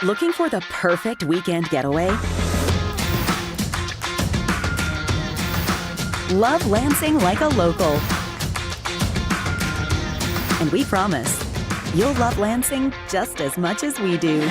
Looking for the perfect weekend getaway? Love Lansing like a local. And we promise, you'll love Lansing just as much as we do.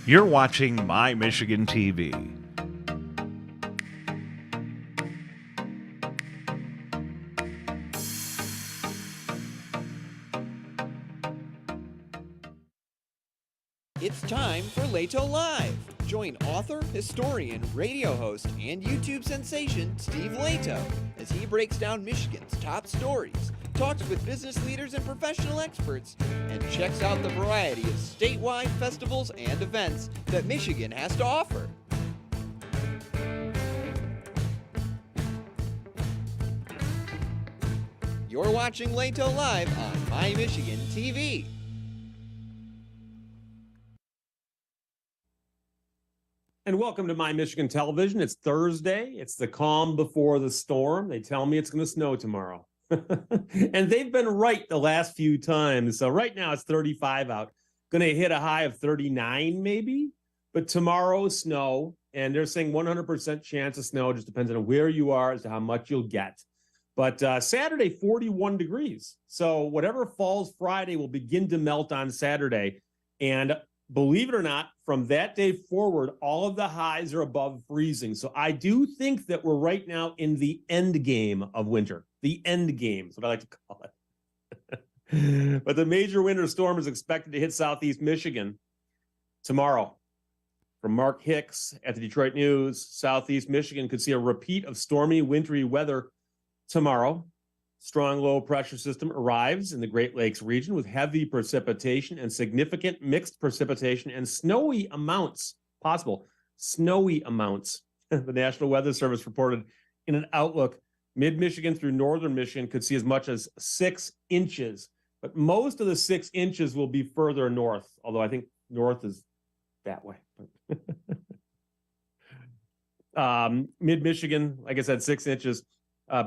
You're watching My Michigan TV. It's time for Lehto Live. Join author, historian, radio host, and YouTube sensation Steve Lehto as he breaks down Michigan's top stories, talks with business leaders and professional experts, and checks out the variety of statewide festivals and events that Michigan has to offer. You're watching Lehto Live on My Michigan TV. And welcome to My Michigan Television. It's Thursday. It's the calm before the storm. They tell me it's going to snow tomorrow. And they've been right the last few times. So right now it's 35 out. Going to hit a high of 39 maybe. But tomorrow snow. And they're saying 100% chance of snow. Just depends on where you are as to how much you'll get. But Saturday, 41 degrees. So whatever falls Friday will begin to melt on Saturday. And believe it or not, from that day forward, all of the highs are above freezing. So I do think that we're right now in the end game of winter. The end game is what I like to call it. But the major winter storm is expected to hit southeast Michigan tomorrow. From Mark Hicks at the Detroit News, southeast Michigan could see a repeat of stormy, wintry weather tomorrow. Strong low pressure system arrives in the Great Lakes region with heavy precipitation and significant mixed precipitation and snowy amounts possible. Snowy amounts. The National Weather Service reported in an outlook, mid-Michigan through northern Michigan could see as much as 6 inches. But most of the 6 inches will be further north, although I think north is that way. Mid-Michigan, like I said, 6 inches.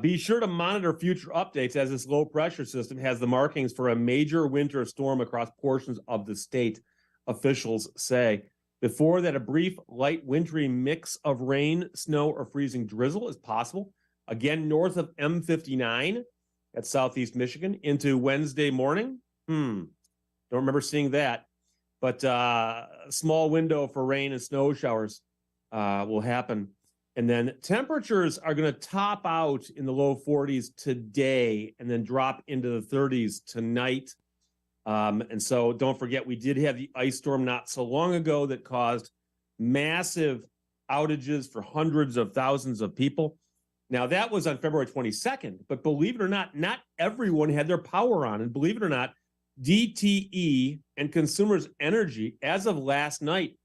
Be sure to monitor future updates as this low pressure system has the markings for a major winter storm across portions of the state, officials say. Before that, a brief light wintry mix of rain, snow, or freezing drizzle is possible. Again, north of M59 at southeast Michigan into Wednesday morning. Don't remember seeing that. But a small window for rain and snow showers will happen. And then temperatures are going to top out in the low 40s today and then drop into the 30s tonight. And so don't forget, we did have the ice storm not so long ago that caused massive outages for hundreds of thousands of people. Now, that was on February 22nd, but believe it or not everyone had their power on. And believe it or not, DTE and Consumers Energy, as of last night,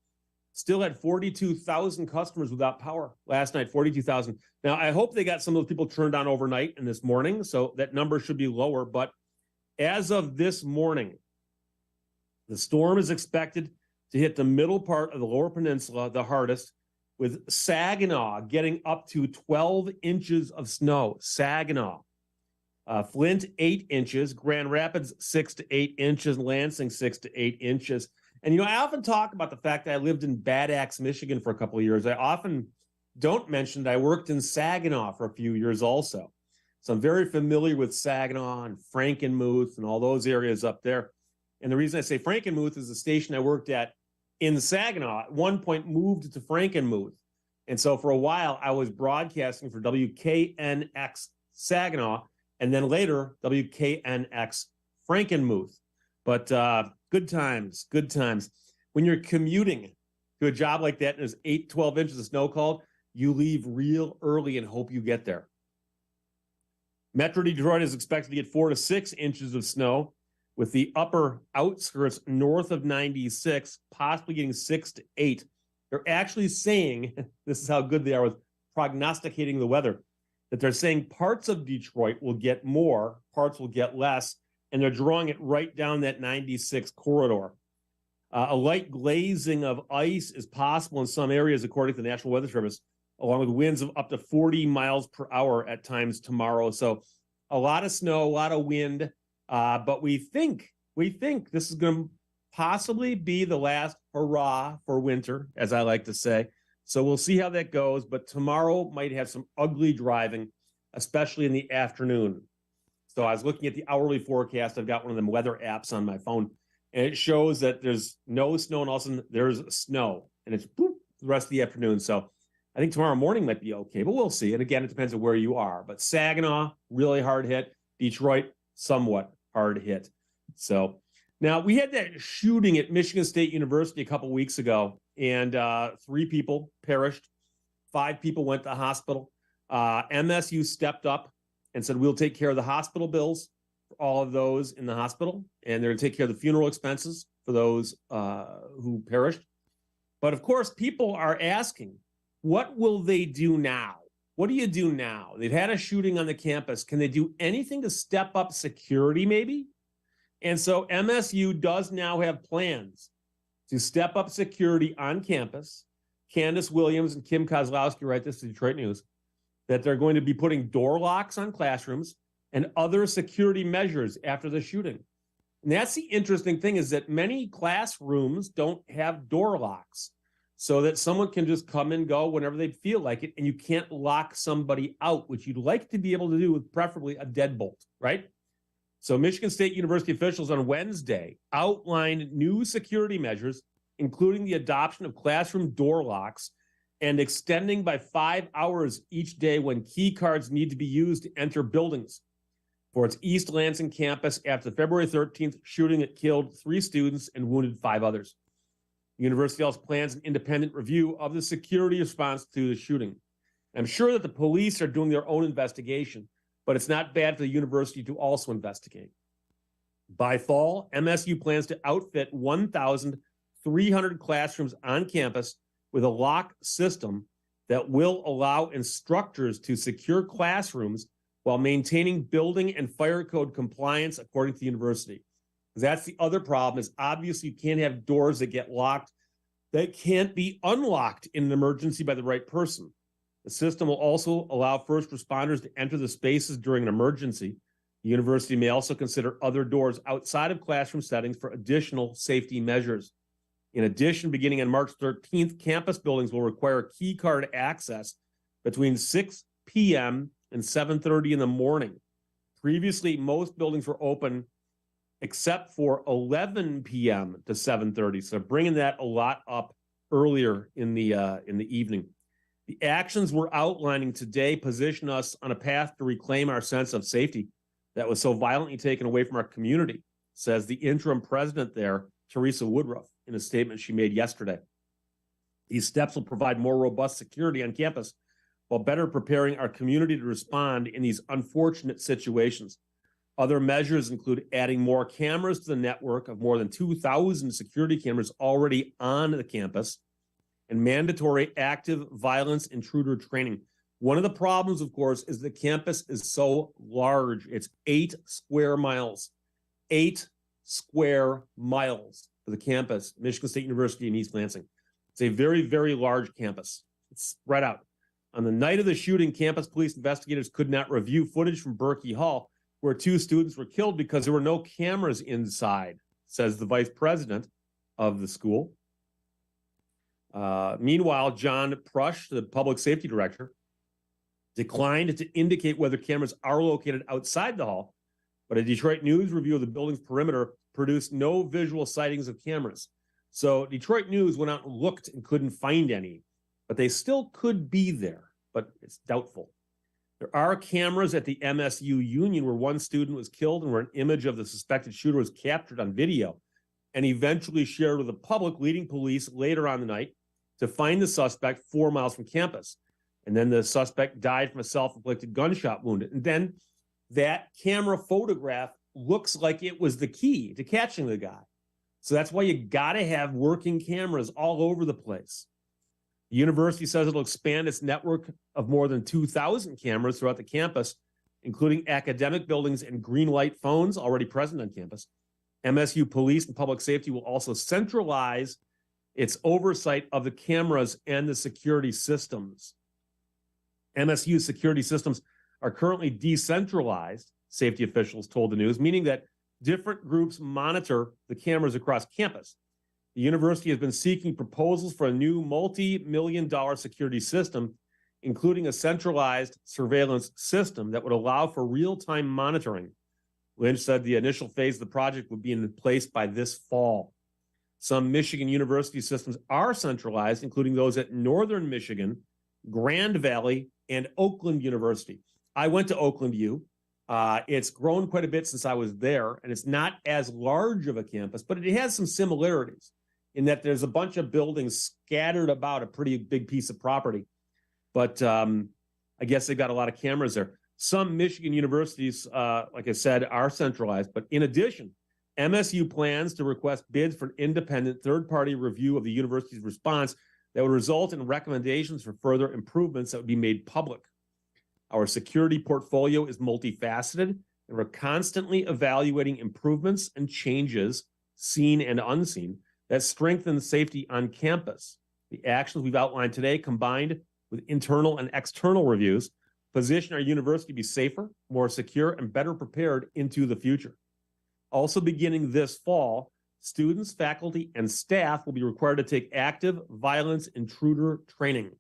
still had 42,000 customers without power last night, 42,000. Now, I hope they got some of those people turned on overnight and this morning, so that number should be lower. But as of this morning, the storm is expected to hit the middle part of the lower peninsula, the hardest, with Saginaw getting up to 12 inches of snow. Saginaw. Flint, 8 inches. Grand Rapids, 6 to 8 inches. Lansing, 6 to 8 inches. And, you know, I often talk about the fact that I lived in Bad Axe, Michigan for a couple of years. I often don't mention that I worked in Saginaw for a few years also. So I'm very familiar with Saginaw and Frankenmuth and all those areas up there. And the reason I say Frankenmuth is the station I worked at in Saginaw at one point moved to Frankenmuth. And so for a while, I was broadcasting for WKNX Saginaw and then later WKNX Frankenmuth. But good times, good times. When you're commuting to a job like that and there's 12 inches of snow called, you leave real early and hope you get there. Metro Detroit is expected to get 4 to 6 inches of snow, with the upper outskirts north of 96 possibly getting 6 to 8. They're actually saying, this is how good they are with prognosticating the weather, that they're saying parts of Detroit will get more, parts will get less, and they're drawing it right down that 96 corridor. A light glazing of ice is possible in some areas, according to the National Weather Service, along with winds of up to 40 miles per hour at times tomorrow. So a lot of snow, a lot of wind, but we think this is going to possibly be the last hurrah for winter, as I like to say. So we'll see how that goes, but tomorrow might have some ugly driving, especially in the afternoon. So I was looking at the hourly forecast. I've got one of them weather apps on my phone, and it shows that there's no snow, and all of a sudden there's snow, and it's boop, the rest of the afternoon. So I think tomorrow morning might be okay, but we'll see. And again, it depends on where you are. But Saginaw, really hard hit. Detroit, somewhat hard hit. So now we had that shooting at Michigan State University a couple weeks ago, and 3 people perished. 5 people went to the hospital. MSU stepped up and said, we'll take care of the hospital bills for all of those in the hospital, and they're going to take care of the funeral expenses for those who perished. But of course, people are asking, what will they do now? What do you do now? They've had a shooting on the campus. Can they do anything to step up security maybe? And so MSU does now have plans to step up security on campus. Candace Williams and Kim Kozlowski write this to Detroit News, that they're going to be putting door locks on classrooms and other security measures after the shooting. And that's the interesting thing, is that many classrooms don't have door locks, so that someone can just come and go whenever they feel like it, and you can't lock somebody out, which you'd like to be able to do with preferably a deadbolt, right? So Michigan State University officials on Wednesday outlined new security measures, including the adoption of classroom door locks and extending by 5 hours each day when key cards need to be used to enter buildings for its East Lansing campus after the February 13th shooting that killed 3 students and wounded 5 others. The university also plans an independent review of the security response to the shooting. I'm sure that the police are doing their own investigation, but it's not bad for the university to also investigate. By fall, MSU plans to outfit 1,300 classrooms on campus with a lock system that will allow instructors to secure classrooms while maintaining building and fire code compliance, according to the university. That's the other problem, is obviously you can't have doors that get locked that can't be unlocked in an emergency by the right person. The system will also allow first responders to enter the spaces during an emergency. The university may also consider other doors outside of classroom settings for additional safety measures. In addition, beginning on March 13th, campus buildings will require key card access between 6 p.m. and 7:30 in the morning. Previously, most buildings were open except for 11 p.m. to 7:30, so bringing that a lot up earlier in the evening. The actions we're outlining today position us on a path to reclaim our sense of safety that was so violently taken away from our community, says the interim president there, Teresa Woodruff, in a statement she made yesterday. These steps will provide more robust security on campus while better preparing our community to respond in these unfortunate situations. Other measures include adding more cameras to the network of more than 2,000 security cameras already on the campus, and mandatory active violence intruder training. One of the problems, of course, is the campus is so large. It's 8 square miles. 8 square miles for the campus, Michigan State University in East Lansing. It's a very, very large campus. It's spread out. On the night of the shooting, campus police investigators could not review footage from Berkey Hall, where 2 students were killed because there were no cameras inside, says the vice president of the school. Meanwhile, John Prush, the public safety director, declined to indicate whether cameras are located outside the hall, but a Detroit News review of the building's perimeter produced no visual sightings of cameras. So Detroit News went out and looked and couldn't find any, but they still could be there, but it's doubtful. There are cameras at the MSU Union where one student was killed and where an image of the suspected shooter was captured on video and eventually shared with the public, leading police later on the night to find the suspect 4 miles from campus. And then the suspect died from a self-inflicted gunshot wound. And then that camera photograph looks like it was the key to catching the guy. So that's why you got to have working cameras all over the place. The university says it'll expand its network of more than 2,000 cameras throughout the campus, including academic buildings and green light phones already present on campus. MSU Police and Public Safety will also centralize its oversight of the cameras and the security systems. MSU security systems are currently decentralized, safety officials told the news, meaning that different groups monitor the cameras across campus. The university has been seeking proposals for a new multi-million-dollar security system, including a centralized surveillance system that would allow for real-time monitoring. Lynch said the initial phase of the project would be in place by this fall. Some Michigan university systems are centralized, including those at Northern Michigan, Grand Valley, and Oakland University. I went to Oakland U. It's grown quite a bit since I was there, and it's not as large of a campus, but it has some similarities in that there's a bunch of buildings scattered about a pretty big piece of property. But I guess they've got a lot of cameras there. Some Michigan universities, like I said, are centralized. But in addition, MSU plans to request bids for an independent third-party review of the university's response that would result in recommendations for further improvements that would be made public. Our security portfolio is multifaceted, and we're constantly evaluating improvements and changes, seen and unseen, that strengthen safety on campus. The actions we've outlined today, combined with internal and external reviews, position our university to be safer, more secure, and better prepared into the future. Also beginning this fall, students, faculty, and staff will be required to take active violence intruder training.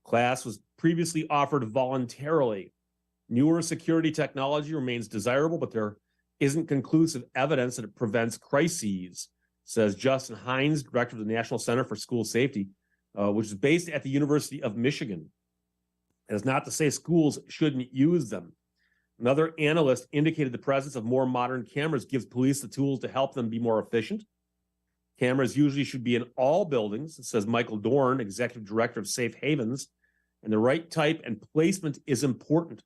Class was previously offered voluntarily. Newer security technology remains desirable, but there isn't conclusive evidence that it prevents crises, says Justin Hines, director of the National Center for School Safety, which is based at the University of Michigan. That is not to say schools shouldn't use them. Another analyst indicated the presence of more modern cameras gives police the tools to help them be more efficient. Cameras usually should be in all buildings, says Michael Dorn, executive director of Safe Havens, and the right type and placement is important.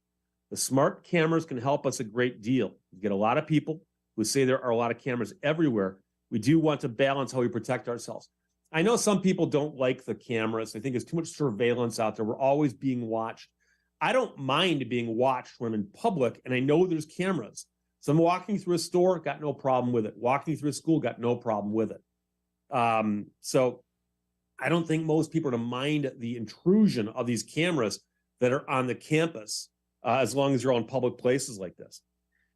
The smart cameras can help us a great deal. We get a lot of people who say there are a lot of cameras everywhere. We do want to balance how we protect ourselves. I know some people don't like the cameras. They think there's too much surveillance out there. We're always being watched. I don't mind being watched when I'm in public and I know there's cameras. So I'm walking through a store, got no problem with it. Walking through a school, got no problem with it. So I don't think most people are to mind the intrusion of these cameras that are on the campus, as long as you're on public places like this.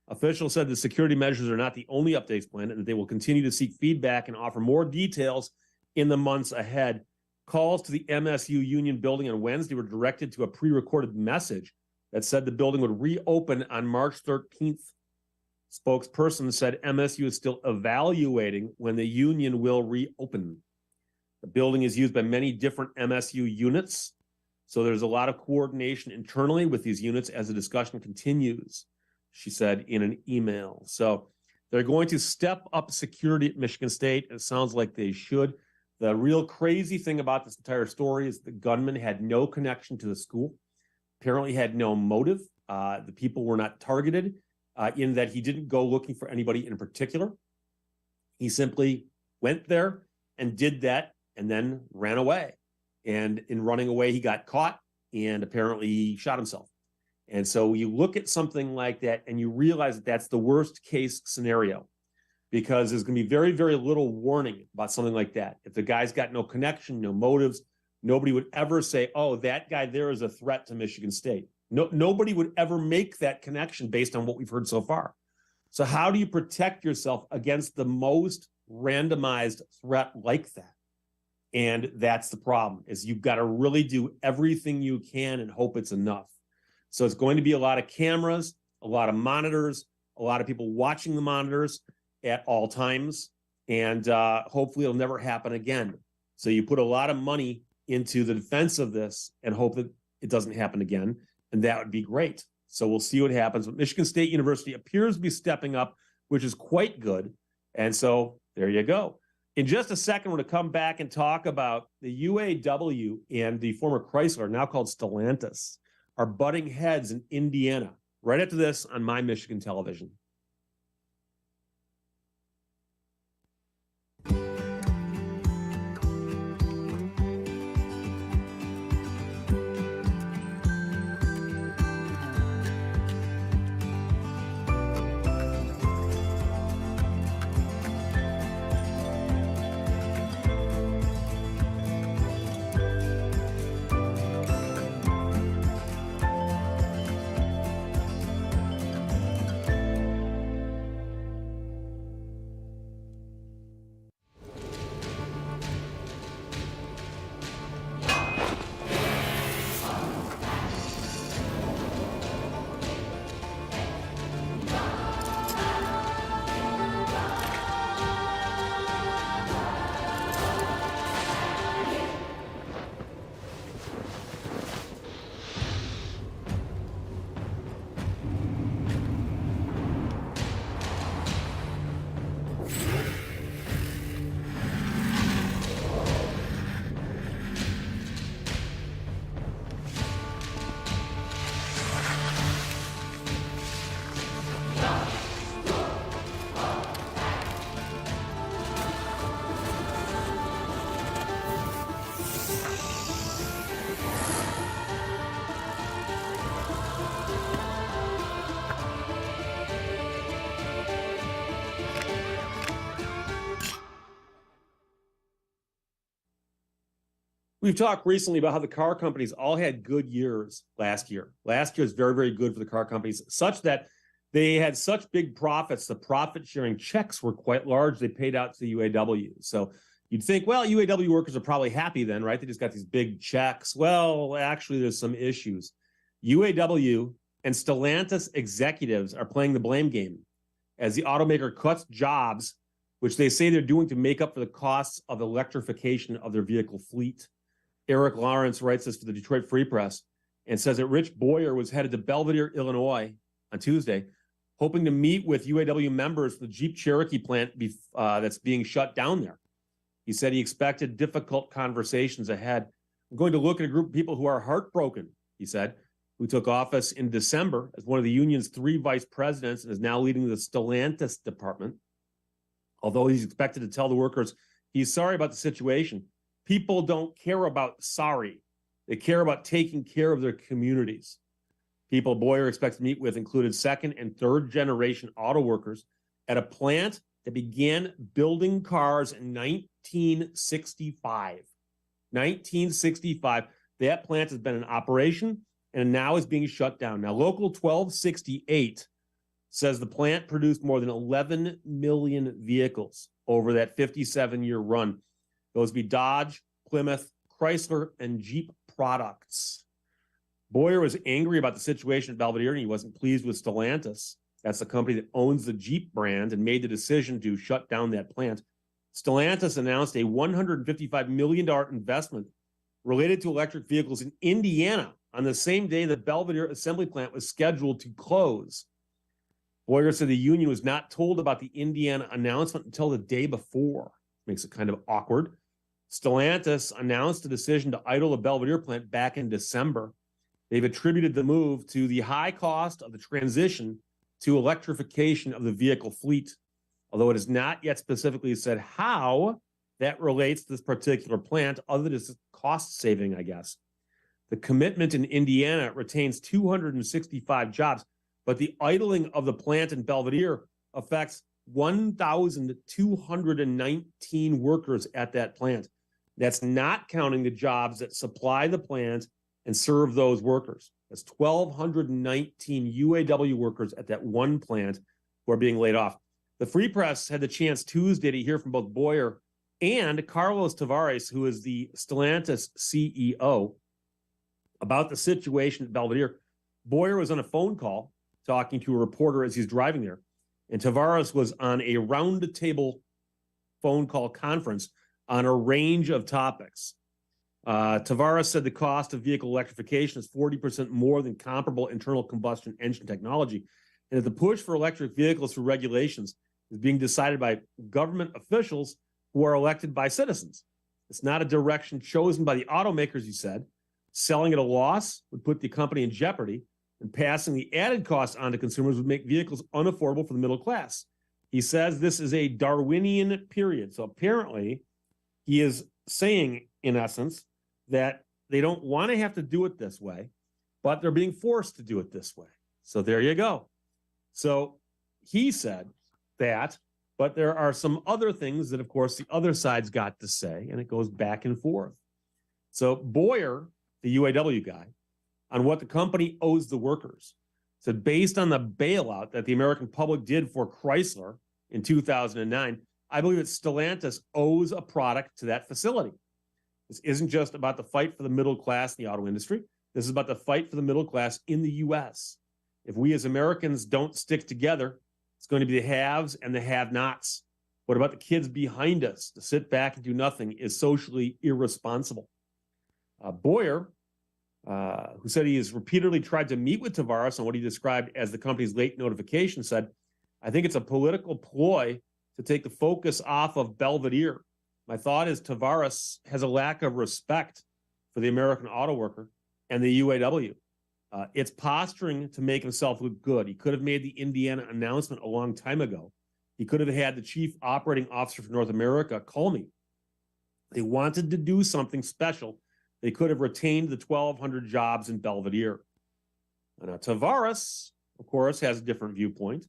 Officials said the security measures are not the only updates planned and that they will continue to seek feedback and offer more details in the months ahead. Calls to the MSU Union building on Wednesday were directed to a pre-recorded message that said the building would reopen on March 13th. Spokesperson said MSU is still evaluating when the union will reopen. The building is used by many different MSU units, so there's a lot of coordination internally with these units as the discussion continues, she said in an email. So they're going to step up security at Michigan State. It sounds like they should. The real crazy thing about this entire story is the gunman had no connection to the school, apparently had no motive. The people were not targeted in that he didn't go looking for anybody in particular. He simply went there and did that and then ran away. And in running away, he got caught and apparently he shot himself. And so you look at something like that and you realize that that's the worst case scenario, because there's going to be very, very little warning about something like that. If the guy's got no connection, no motives, nobody would ever say, oh, that guy there is a threat to Michigan State. Nobody would ever make that connection based on what we've heard so far. So how do you protect yourself against the most randomized threat like that? And that's the problem, is you've got to really do everything you can and hope it's enough. So it's going to be a lot of cameras, a lot of monitors, a lot of people watching the monitors at all times, and hopefully it'll never happen again. So you put a lot of money into the defense of this and hope that it doesn't happen again, and that would be great. So we'll see what happens. But Michigan State University appears to be stepping up, which is quite good. And so there you go. In just a second, we're going to come back and talk about the UAW and the former Chrysler, now called Stellantis, are butting heads in Indiana. Right after this on My Michigan Television. We've talked recently about how the car companies all had good years last year. Last year was very, very good for the car companies, such that they had such big profits. The profit sharing checks were quite large. They paid out to the UAW. So you'd think, well, UAW workers are probably happy then, right? They just got these big checks. Well, actually, there's some issues. UAW and Stellantis executives are playing the blame game as the automaker cuts jobs, which they say they're doing to make up for the costs of electrification of their vehicle fleet. Eric Lawrence writes this for the Detroit Free Press and says that Rich Boyer was headed to Belvidere, Illinois on Tuesday, hoping to meet with UAW members from the Jeep Cherokee plant that's being shut down there. He said he expected difficult conversations ahead. I'm going to look at a group of people who are heartbroken, he said, who took office in December as one of the union's 3 vice presidents and is now leading the Stellantis department. Although he's expected to tell the workers he's sorry about the situation, people don't care about sorry. They care about taking care of their communities. People Boyer expects to meet with included 2nd and 3rd generation auto workers at a plant that began building cars in 1965. 1965. That plant has been in operation and now is being shut down. Now, Local 1268 says the plant produced more than 11 million vehicles over that 57-year run. Those would be Dodge, Plymouth, Chrysler, and Jeep products. Boyer was angry about the situation at Belvidere, and he wasn't pleased with Stellantis. That's the company that owns the Jeep brand and made the decision to shut down that plant. Stellantis announced a $155 million investment related to electric vehicles in Indiana on the same day the Belvidere assembly plant was scheduled to close. Boyer said the union was not told about the Indiana announcement until the day before. Makes it kind of awkward. Stellantis announced a decision to idle the Belvidere plant back in December. They've attributed the move to the high cost of the transition to electrification of the vehicle fleet, although it has not yet specifically said how that relates to this particular plant, other than it's cost saving, I guess. The commitment in Indiana retains 265 jobs, but the idling of the plant in Belvidere affects 1,219 workers at that plant. That's not counting the jobs that supply the plant and serve those workers. That's 1,219 UAW workers at that one plant who are being laid off. The Free Press had the chance Tuesday to hear from both Boyer and Carlos Tavares, who is the Stellantis CEO, about the situation at Belvidere. Boyer was on a phone call talking to a reporter as he's driving there, and Tavares was on a round-the-table phone call conference on a range of topics. Tavares said the cost of vehicle electrification is 40% more than comparable internal combustion engine technology, and that the push for electric vehicles through regulations is being decided by government officials who are elected by citizens. It's not a direction chosen by the automakers, he said. Selling at a loss would put the company in jeopardy, and passing the added cost on to consumers would make vehicles unaffordable for the middle class. He says this is a Darwinian period. So apparently, he is saying, in essence, that they don't want to have to do it this way, but they're being forced to do it this way. So there you go. So he said that, but there are some other things that, of course, the other side's got to say, and it goes back and forth. So Boyer, the UAW guy, on what the company owes the workers, said based on the bailout that the American public did for Chrysler in 2009, I believe that Stellantis owes a product to that facility. This isn't just about the fight for the middle class in the auto industry. This is about the fight for the middle class in the U.S. If we as Americans don't stick together, it's going to be the haves and the have-nots. What about the kids behind us? To sit back and do nothing is socially irresponsible. Boyer, who said he has repeatedly tried to meet with Tavares on what he described as the company's late notification, said, I think it's a political ploy to take the focus off of Belvedere. My thought is Tavares has a lack of respect for the American auto worker and the UAW. It's posturing to make himself look good. He could have made the Indiana announcement a long time ago. He could have had the chief operating officer for North America call me. They wanted to do something special. They could have retained the 1,200 jobs in Belvedere. Now, Tavares, of course, has a different viewpoint.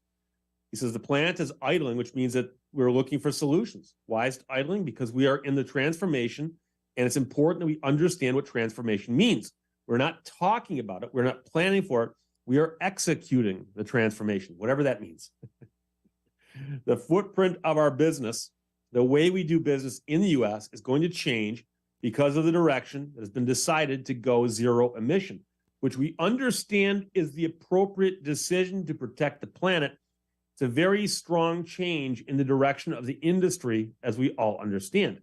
He says the plant is idling, which means that we're looking for solutions. Why is it idling? Because we are in the transformation, and it's important that we understand what transformation means. We're not talking about it. We're not planning for it. We are executing the transformation, whatever that means. The footprint of our business, the way we do business in the U.S. is going to change because of the direction that has been decided to go zero emission, which we understand is the appropriate decision to protect the planet. It's a very strong change in the direction of the industry, as we all understand.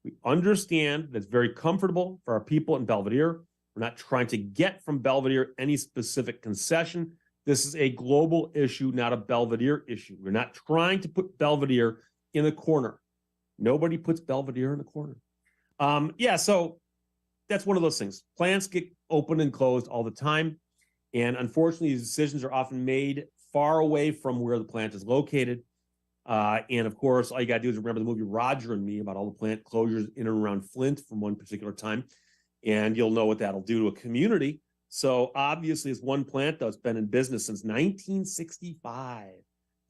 We understand that it's very comfortable for our people in Belvedere. We're not trying to get from Belvedere any specific concession. This is a global issue, not a Belvedere issue. We're not trying to put Belvedere in a corner. Nobody puts Belvedere in a corner. So that's one of those things. Plants get opened and closed all the time. And unfortunately, these decisions are often made far away from where the plant is located. And of course, all you got to do is remember the movie Roger and Me about all the plant closures in and around Flint from one particular time. And you'll know what that'll do to a community. So obviously, it's one plant that's been in business since 1965,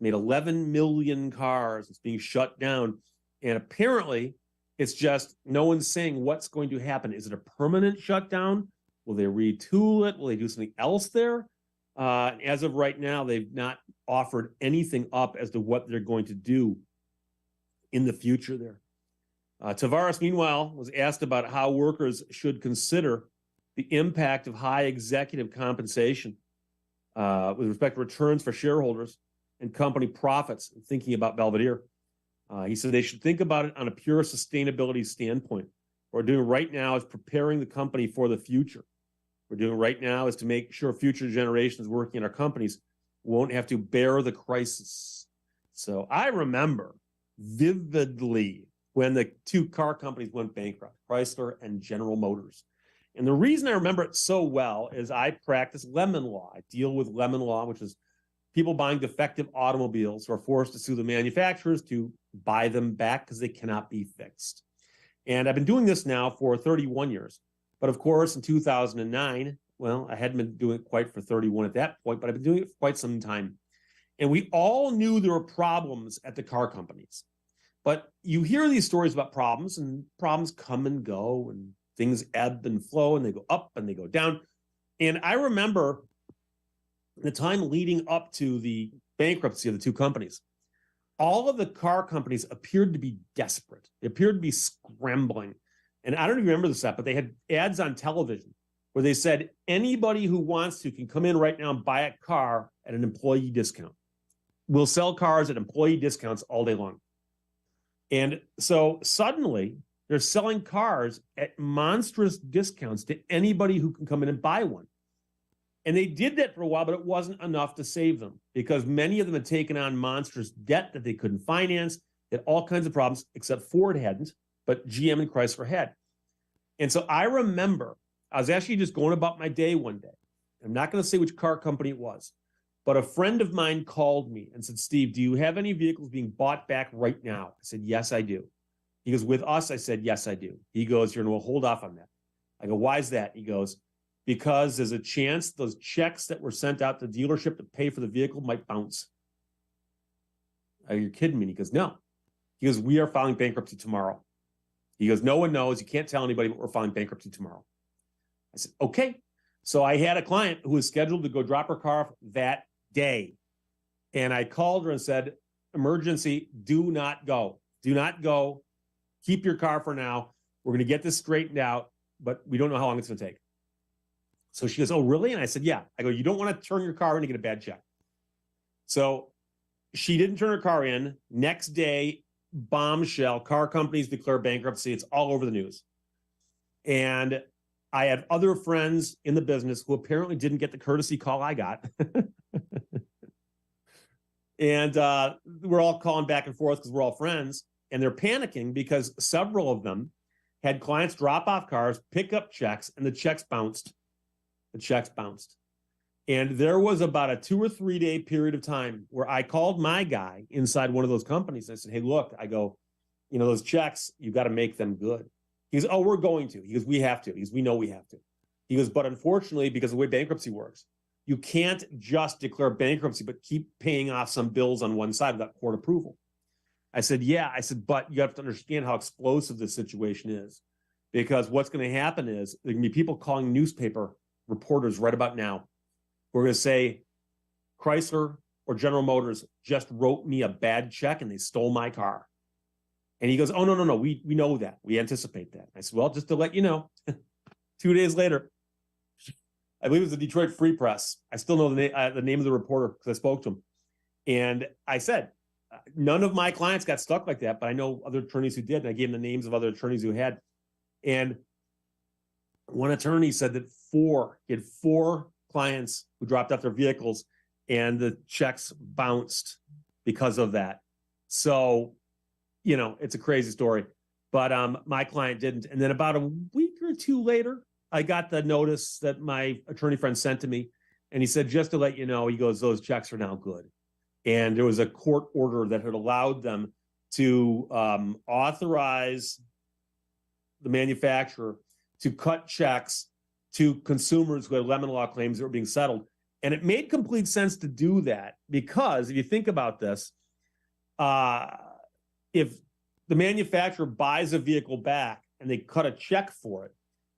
made 11 million cars. It's being shut down. And apparently, it's just no one's saying what's going to happen. Is it a permanent shutdown? Will they retool it? Will they do something else there? As of right now, they've not offered anything up as to what they're going to do in the future there. Tavares, meanwhile, was asked about how workers should consider the impact of high executive compensation with respect to returns for shareholders and company profits, thinking about Belvedere. He said they should think about it on a pure sustainability standpoint. What we're doing right now is preparing the company for the future. What we're doing right now is to make sure future generations working in our companies won't have to bear the crisis. So I remember vividly when the two car companies went bankrupt, Chrysler and General Motors. And the reason I remember it so well is I practice lemon law. I deal with lemon law, which is people buying defective automobiles who are forced to sue the manufacturers to buy them back because they cannot be fixed. And I've been doing this now for 31 years. But of course, in 2009, well, I hadn't been doing it quite for 31 at that point, but I've been doing it for quite some time. And we all knew there were problems at the car companies. But you hear these stories about problems, and problems come and go, and things ebb and flow, and they go up and they go down. And I remember the time leading up to the bankruptcy of the two companies, all of the car companies appeared to be desperate. They appeared to be scrambling. And I don't even remember this, but they had ads on television where they said, anybody who wants to can come in right now and buy a car at an employee discount. We'll sell cars at employee discounts all day long. And so suddenly they're selling cars at monstrous discounts to anybody who can come in and buy one. And they did that for a while, but it wasn't enough to save them because many of them had taken on monstrous debt that they couldn't finance. It had all kinds of problems, except Ford hadn't, but GM and Chrysler had. And so I remember I was actually just going about my day one day. I'm not going to say which car company it was, but a friend of mine called me and said, Steve, do you have any vehicles being bought back right now? I said, yes, I do. He goes, with us? I said, yes, I do. He goes, you're going to hold off on that. I go, why is that? He goes, because there's a chance those checks that were sent out to the dealership to pay for the vehicle might bounce. Are you kidding me? And he goes, no. He goes, we are filing bankruptcy tomorrow. He goes, no one knows. You can't tell anybody, but we're filing bankruptcy tomorrow. I said, okay. So I had a client who was scheduled to go drop her car off that day. And I called her and said, emergency, do not go. Do not go. Keep your car for now. We're going to get this straightened out, but we don't know how long it's going to take. So she goes, oh, really? And I said, yeah. I go, you don't want to turn your car in to get a bad check. So she didn't turn her car in. Next day, bombshell, car companies declare bankruptcy. It's all over the news. And I have other friends in the business who apparently didn't get the courtesy call I got. And we're all calling back and forth because we're all friends. And they're panicking because several of them had clients drop off cars, pick up checks, and the checks bounced. The checks bounced. And there was about a 2 or 3 day period of time where I called my guy inside one of those companies. I said, hey, look, I go, those checks, you got to make them good. He goes, oh, we're going to. He goes, we have to. He goes, we know we have to. He goes, but unfortunately, because of the way bankruptcy works, you can't just declare bankruptcy, but keep paying off some bills on one side without court approval. I said, yeah. I said, but you have to understand how explosive this situation is, because what's going to happen is there can be people calling newspaper reporters right about now. We're going to say Chrysler or General Motors just wrote me a bad check and they stole my car. And he goes, oh, no. We know that. We anticipate that. I said, well, just to let you know, 2 days later, I believe it was the Detroit Free Press. I still know the name of the reporter because I spoke to him. And I said, none of my clients got stuck like that, but I know other attorneys who did. And I gave him the names of other attorneys who had. And one attorney said that he had four clients who dropped off their vehicles and the checks bounced because of that. So, it's a crazy story, but my client didn't. And then about a week or two later, I got the notice that my attorney friend sent to me. And he said, just to let you know, he goes, those checks are now good. And there was a court order that had allowed them to authorize the manufacturer to cut checks to consumers who had lemon law claims that were being settled. And it made complete sense to do that because if you think about this, if the manufacturer buys a vehicle back and they cut a check for it,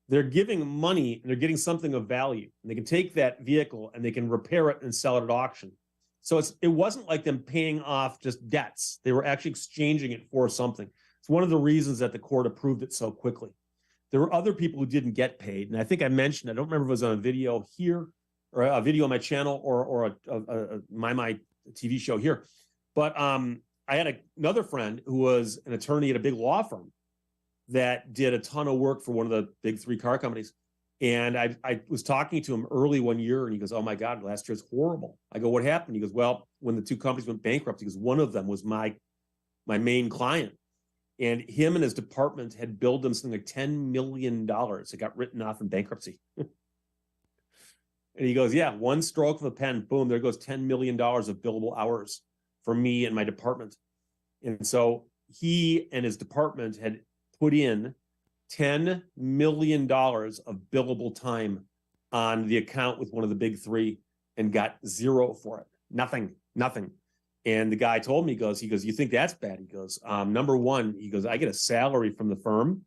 they're giving money and they're getting something of value. And they can take that vehicle and they can repair it and sell it at auction. So it wasn't like them paying off just debts. They were actually exchanging it for something. It's one of the reasons that the court approved it so quickly. There were other people who didn't get paid. And I think I mentioned, I don't remember if it was on a video here or a video on my channel or a my TV show here. But I had another friend who was an attorney at a big law firm that did a ton of work for one of the big 3 car companies. And I was talking to him early one year and he goes, oh my God, last year's horrible. I go, what happened? He goes, well, when the 2 companies went bankrupt, he goes, one of them was my main client. And him and his department had billed them something like $10 million. It got written off in bankruptcy. And he goes, yeah, one stroke of a pen, boom, there goes $10 million of billable hours for me and my department. And so he and his department had put in $10 million of billable time on the account with one of the big 3 and got zero for it. Nothing. And the guy told me, he goes, you think that's bad? He goes, number one, he goes, I get a salary from the firm,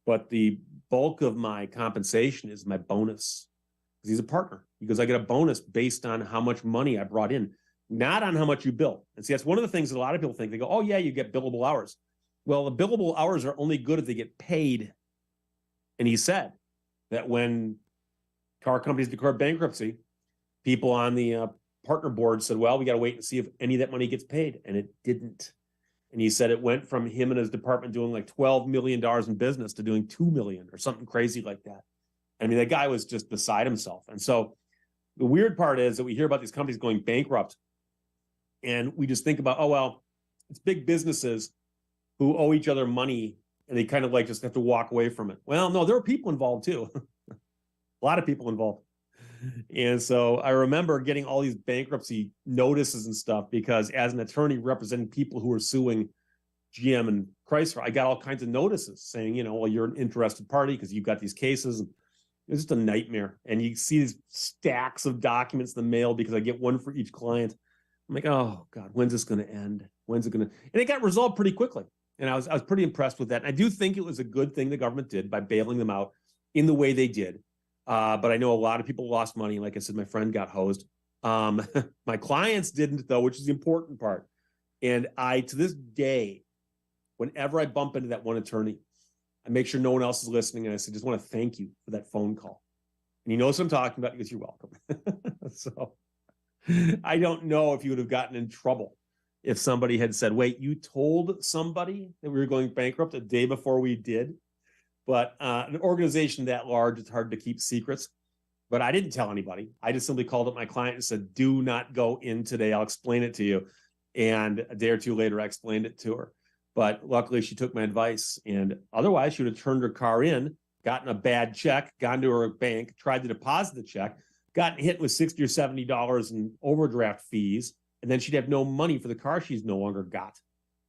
but the bulk of my compensation is my bonus. Because he's a partner. He goes, I get a bonus based on how much money I brought in, not on how much you bill. And see, that's one of the things that a lot of people think. They go, oh yeah, you get billable hours. Well, the billable hours are only good if they get paid. And he said that when car companies declared bankruptcy, people on the partner board said, well, we got to wait and see if any of that money gets paid. And it didn't. And he said it went from him and his department doing like $12 million in business to doing $2 million or something crazy like that. I mean, that guy was just beside himself. And so the weird part is that we hear about these companies going bankrupt and we just think about, oh, well, it's big businesses who owe each other money and they kind of like just have to walk away from it. Well, no, there are people involved too. A lot of people involved. And so I remember getting all these bankruptcy notices and stuff because as an attorney representing people who were suing GM and Chrysler, I got all kinds of notices saying, well, you're an interested party because you've got these cases. It's just a nightmare. And you see these stacks of documents in the mail because I get one for each client. I'm like, oh God, when's this going to end? When's it going to? And it got resolved pretty quickly. And I was pretty impressed with that. And I do think it was a good thing the government did by bailing them out in the way they did. But I know a lot of people lost money. Like I said, my friend got hosed. My clients didn't, though, which is the important part. And to this day, whenever I bump into that one attorney, I make sure no one else is listening. And I say, just want to thank you for that phone call. And he knows what I'm talking about because you're welcome. So I don't know if you would have gotten in trouble if somebody had said, wait, you told somebody that we were going bankrupt a day before we did. But an organization that large, it's hard to keep secrets. But I didn't tell anybody. I just simply called up my client and said, do not go in today. I'll explain it to you. And a day or two later, I explained it to her. But luckily, she took my advice. And otherwise, she would have turned her car in, gotten a bad check, gone to her bank, tried to deposit the check, gotten hit with $60 or $70 in overdraft fees. And then she'd have no money for the car she's no longer got.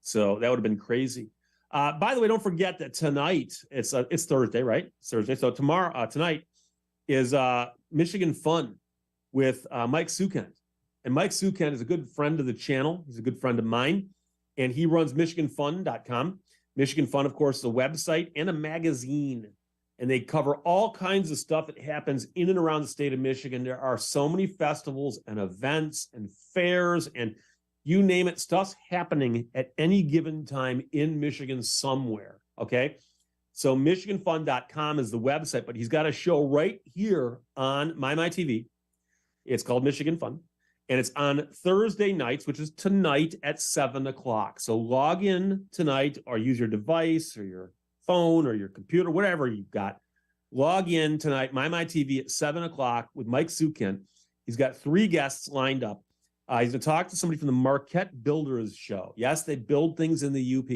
So that would have been crazy. By the way, don't forget that tonight, it's Thursday, right? It's Thursday. So tonight is Michigan Fun with Mike Sukent. And Mike Sukent is a good friend of the channel. He's a good friend of mine. And he runs MichiganFun.com. Michigan Fun, of course, is a website and a magazine. And they cover all kinds of stuff that happens in and around the state of Michigan. There are so many festivals and events and fairs and you name it, stuff's happening at any given time in Michigan somewhere, okay? So MichiganFun.com is the website, but he's got a show right here on MyTV. It's called Michigan Fun, and it's on Thursday nights, which is tonight at 7 o'clock. So log in tonight or use your device or your phone or your computer, whatever you've got. Log in tonight, MyTV at 7 o'clock with Mike Sukent. He's got 3 guests lined up. He's going to talk to somebody from the Marquette Builders Show. Yes, they build things in the UP.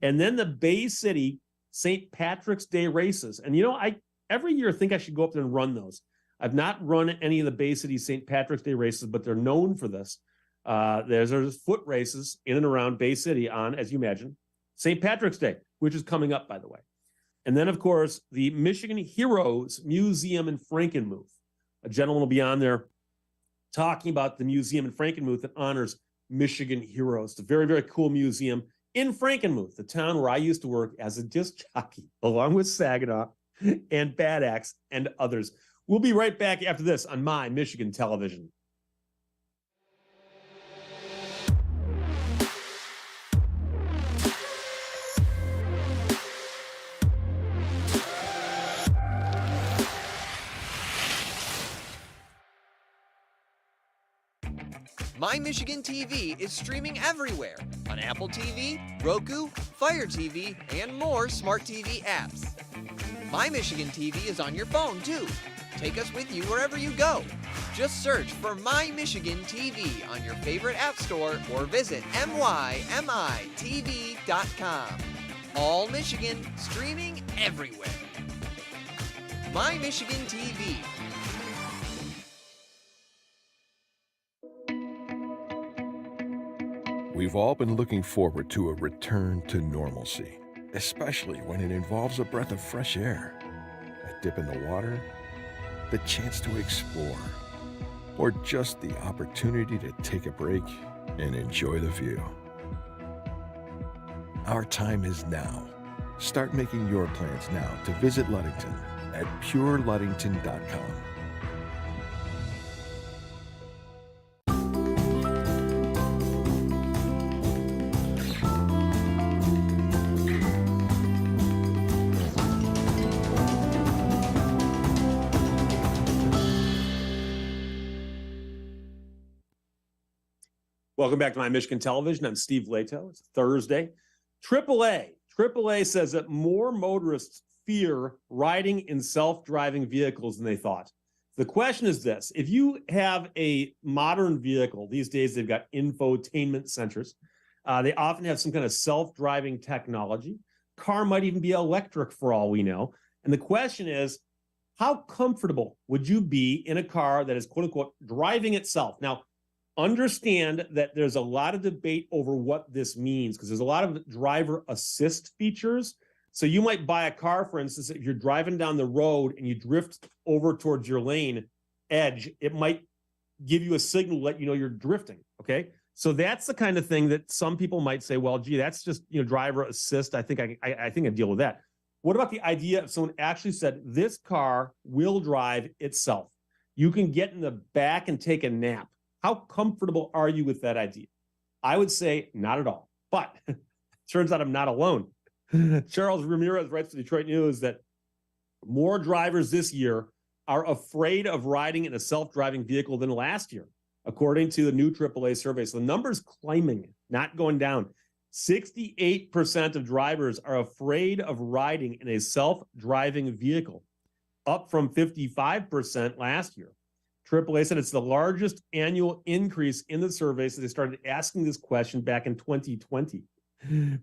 And then the Bay City St. Patrick's Day races. And, I every year think I should go up there and run those. I've not run any of the Bay City St. Patrick's Day races, but they're known for this. There's foot races in and around Bay City on, as you imagine, St. Patrick's Day, which is coming up, by the way. And then, of course, the Michigan Heroes Museum in Frankenmuth. A gentleman will be on there talking about the museum in Frankenmuth that honors Michigan heroes. It's a very, very cool museum in Frankenmuth, the town where I used to work as a disc jockey, along with Saginaw and Bad Axe and others. We'll be right back after this on My Michigan Television. My Michigan TV is streaming everywhere on Apple TV, Roku, Fire TV, and more smart TV apps. My Michigan TV is on your phone too. Take us with you wherever you go. Just search for My Michigan TV on your favorite app store or visit mymitv.com. All Michigan, streaming everywhere. My Michigan TV. We've all been looking forward to a return to normalcy, especially when it involves a breath of fresh air, a dip in the water, the chance to explore, or just the opportunity to take a break and enjoy the view. Our time is now. Start making your plans now to visit Ludington at pureludington.com. Welcome back to My Michigan Television. I'm Steve Lehto. It's Thursday. AAA says that more motorists fear riding in self-driving vehicles than they thought. The question is this: if you have a modern vehicle, these days they've got infotainment sensors. They often have some kind of self-driving technology. Car might even be electric for all we know. And the question is, how comfortable would you be in a car that is, quote unquote, driving itself? Now, understand that there's a lot of debate over what this means, because there's a lot of driver assist features. So you might buy a car, for instance, if you're driving down the road and you drift over towards your lane edge, it might give you a signal to let you know you're drifting, okay? So that's the kind of thing that some people might say, well, gee, that's just, driver assist. I think I deal with that. What about the idea of someone actually said, this car will drive itself? You can get in the back and take a nap. How comfortable are you with that idea? I would say not at all. But turns out I'm not alone. Charles Ramirez writes for Detroit News that more drivers this year are afraid of riding in a self-driving vehicle than last year, according to the new AAA survey. So the number's climbing, not going down. 68% of drivers are afraid of riding in a self-driving vehicle, up from 55% last year. AAA said it's the largest annual increase in the survey since they started asking this question back in 2020.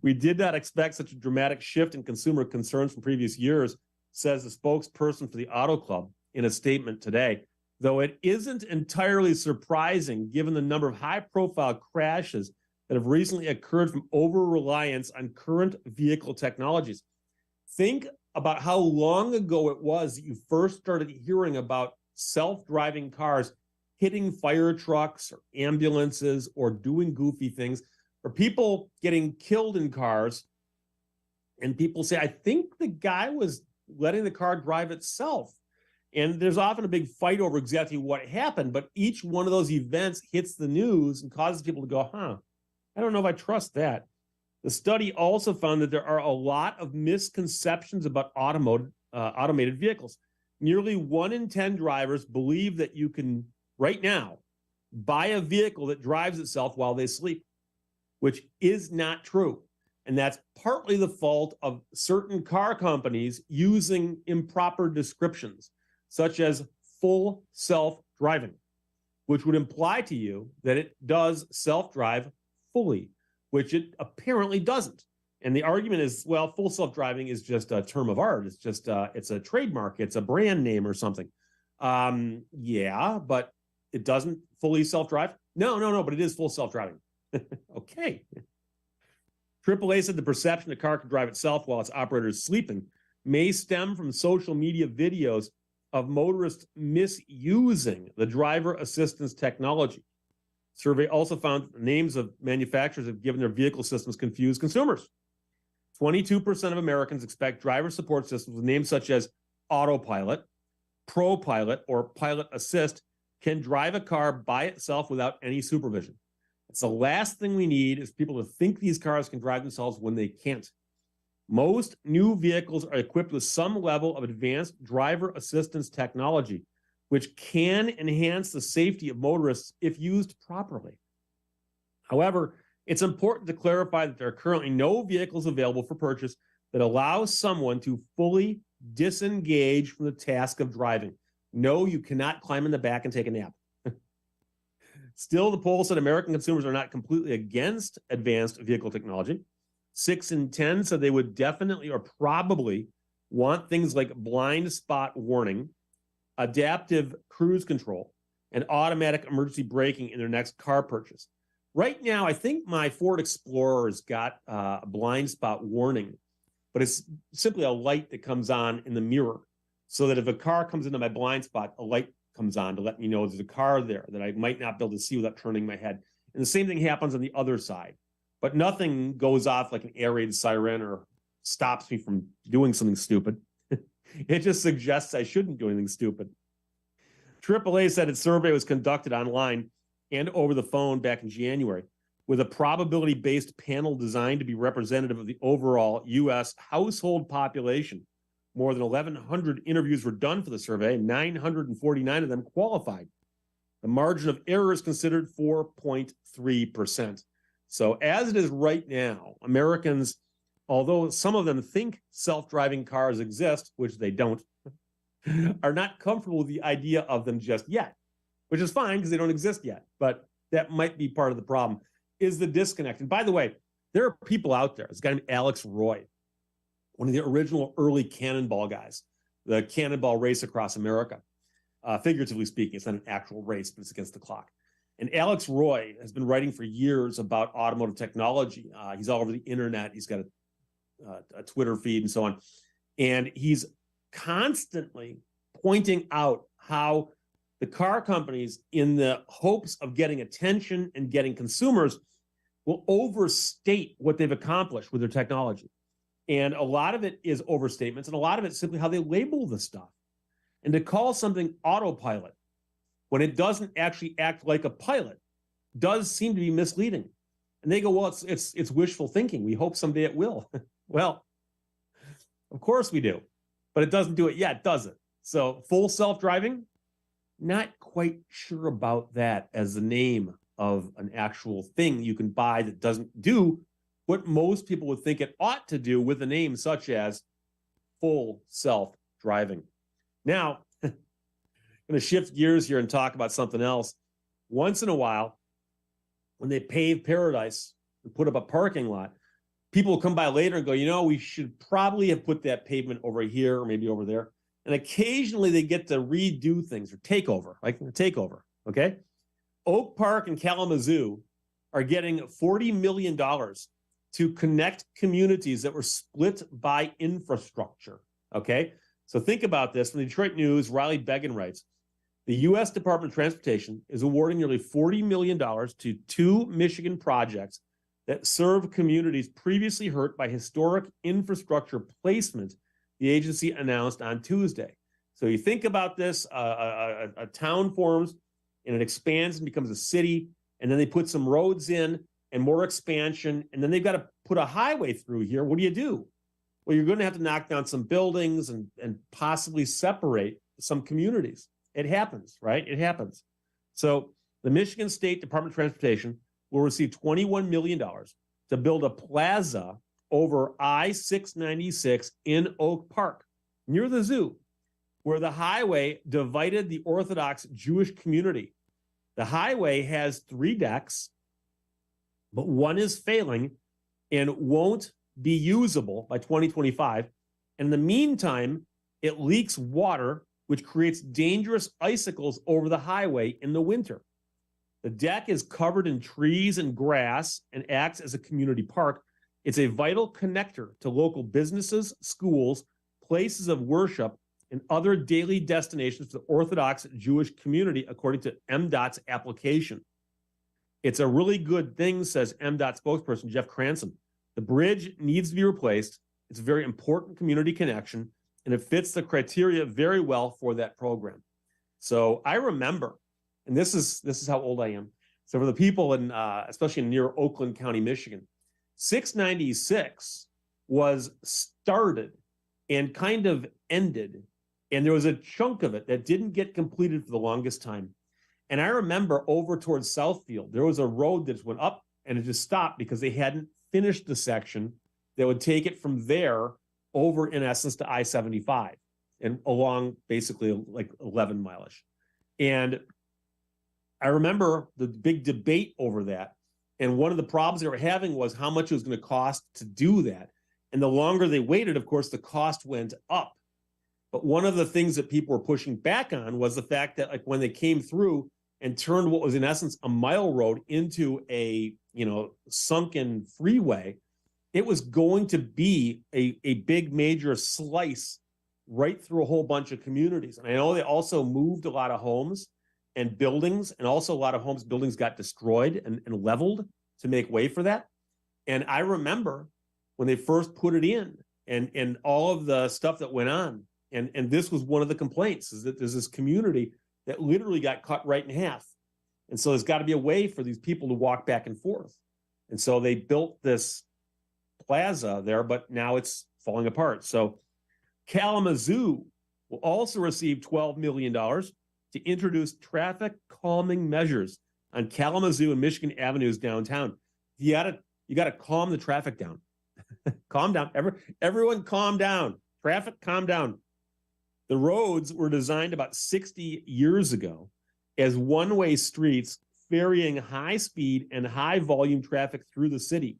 We did not expect such a dramatic shift in consumer concerns from previous years, says the spokesperson for the Auto Club in a statement today, though it isn't entirely surprising given the number of high-profile crashes that have recently occurred from over-reliance on current vehicle technologies. Think about how long ago it was that you first started hearing about self-driving cars hitting fire trucks or ambulances or doing goofy things, or people getting killed in cars, and people say, I think the guy was letting the car drive itself. And there's often a big fight over exactly what happened, but each one of those events hits the news and causes people to go, I don't know if I trust that. The study also found that there are a lot of misconceptions about automated vehicles. Nearly 1 in 10 drivers believe that you can, right now, buy a vehicle that drives itself while they sleep, which is not true. And that's partly the fault of certain car companies using improper descriptions, such as full self-driving, which would imply to you that it does self-drive fully, which it apparently doesn't. And the argument is, well, full self-driving is just a term of art. It's just, it's a trademark. It's a brand name or something. Yeah, but it doesn't fully self-drive? No, but it is full self-driving. Okay. AAA said the perception the car can drive itself while its operator is sleeping may stem from social media videos of motorists misusing the driver assistance technology. Survey also found that the names of manufacturers have given their vehicle systems confuse consumers. 22% of Americans expect driver support systems with names such as Autopilot, ProPilot, or Pilot Assist can drive a car by itself without any supervision. It's the last thing we need is people to think these cars can drive themselves when they can't. Most new vehicles are equipped with some level of advanced driver assistance technology, which can enhance the safety of motorists if used properly. However, it's important to clarify that there are currently no vehicles available for purchase that allow someone to fully disengage from the task of driving. No, you cannot climb in the back and take a nap. Still, the poll said American consumers are not completely against advanced vehicle technology. 6 in 10 said they would definitely or probably want things like blind spot warning, adaptive cruise control, and automatic emergency braking in their next car purchase. Right now, I think my Ford Explorer's got a blind spot warning, but it's simply a light that comes on in the mirror so that if a car comes into my blind spot, a light comes on to let me know there's a car there that I might not be able to see without turning my head. And the same thing happens on the other side, but nothing goes off like an air raid siren or stops me from doing something stupid. It just suggests I shouldn't do anything stupid. AAA said its survey was conducted online and over the phone back in January, with a probability-based panel designed to be representative of the overall U.S. household population. More than 1,100 interviews were done for the survey, and 949 of them qualified. The margin of error is considered 4.3%. So as it is right now, Americans, although some of them think self-driving cars exist, which they don't, are not comfortable with the idea of them just yet, which is fine because they don't exist yet. But that might be part of the problem, is the disconnect. And by the way, there are people out there. This guy named Alex Roy, one of the original early cannonball guys, the cannonball race across America. Figuratively speaking, it's not an actual race, but it's against the clock. And Alex Roy has been writing for years about automotive technology. He's all over the internet. He's got a Twitter feed and so on. And he's constantly pointing out how the car companies, in the hopes of getting attention and getting consumers, will overstate what they've accomplished with their technology. And a lot of it is overstatements, and a lot of it is simply how they label the stuff. And to call something autopilot when it doesn't actually act like a pilot does seem to be misleading. And they go, well, it's wishful thinking. We hope someday it will. Well, of course we do, but it doesn't do it yet, does it? So full self-driving, not quite sure about that as the name of an actual thing you can buy that doesn't do what most people would think it ought to do with a name such as full self-driving. Now, I'm going to shift gears here and talk about something else. Once in a while, when they pave paradise and put up a parking lot, people will come by later and go, you know, we should probably have put that pavement over here or maybe over there. And occasionally they get to redo things or take over, like a takeover, okay? Oak Park and Kalamazoo are getting $40 million to connect communities that were split by infrastructure, okay? So think about this. From the Detroit News, Riley Began writes, the U.S. Department of Transportation is awarding nearly $40 million to 2 Michigan projects that serve communities previously hurt by historic infrastructure placement, the agency announced on Tuesday. So you think about this, a town forms and it expands and becomes a city, and then they put some roads in and more expansion, and then they've got to put a highway through here. What do? Well, you're going to have to knock down some buildings and possibly separate some communities. It happens, right? It happens. So the Michigan State Department of Transportation will receive $21 million to build a plaza over I-696 in Oak Park, near the zoo, where the highway divided the Orthodox Jewish community. The highway has 3 decks, but one is failing and won't be usable by 2025. And in the meantime, it leaks water, which creates dangerous icicles over the highway in the winter. The deck is covered in trees and grass and acts as a community park. It's a vital connector to local businesses, schools, places of worship, and other daily destinations for the Orthodox Jewish community, according to MDOT's application. It's a really good thing, says MDOT spokesperson Jeff Cranston. The bridge needs to be replaced. It's a very important community connection, and it fits the criteria very well for that program. So I remember, and this is how old I am. So for the people in, especially near Oakland County, Michigan, 696 was started and kind of ended, and there was a chunk of it that didn't get completed for the longest time. And I remember over towards Southfield, there was a road that went up and it just stopped because they hadn't finished the section that would take it from there over, in essence, to I-75 and along basically like 11 mileage. And I remember the big debate over that. And one of the problems they were having was how much it was going to cost to do that. And the longer they waited, of course, the cost went up. But one of the things that people were pushing back on was the fact that, like, when they came through and turned what was in essence a mile road into a, sunken freeway, it was going to be a big major slice right through a whole bunch of communities. And I know they also moved a lot of homes and buildings, and also a lot of buildings got destroyed and leveled to make way for that. And I remember when they first put it in and all of the stuff that went on. And this was one of the complaints, is that there's this community that literally got cut right in half. And so there's got to be a way for these people to walk back and forth. And so they built this plaza there, but now it's falling apart. So Kalamazoo will also receive $12 million to introduce traffic calming measures on Kalamazoo and Michigan Avenues downtown. You gotta calm the traffic down. Calm down. Everyone calm down. Traffic, calm down. The roads were designed about 60 years ago as one-way streets ferrying high-speed and high-volume traffic through the city.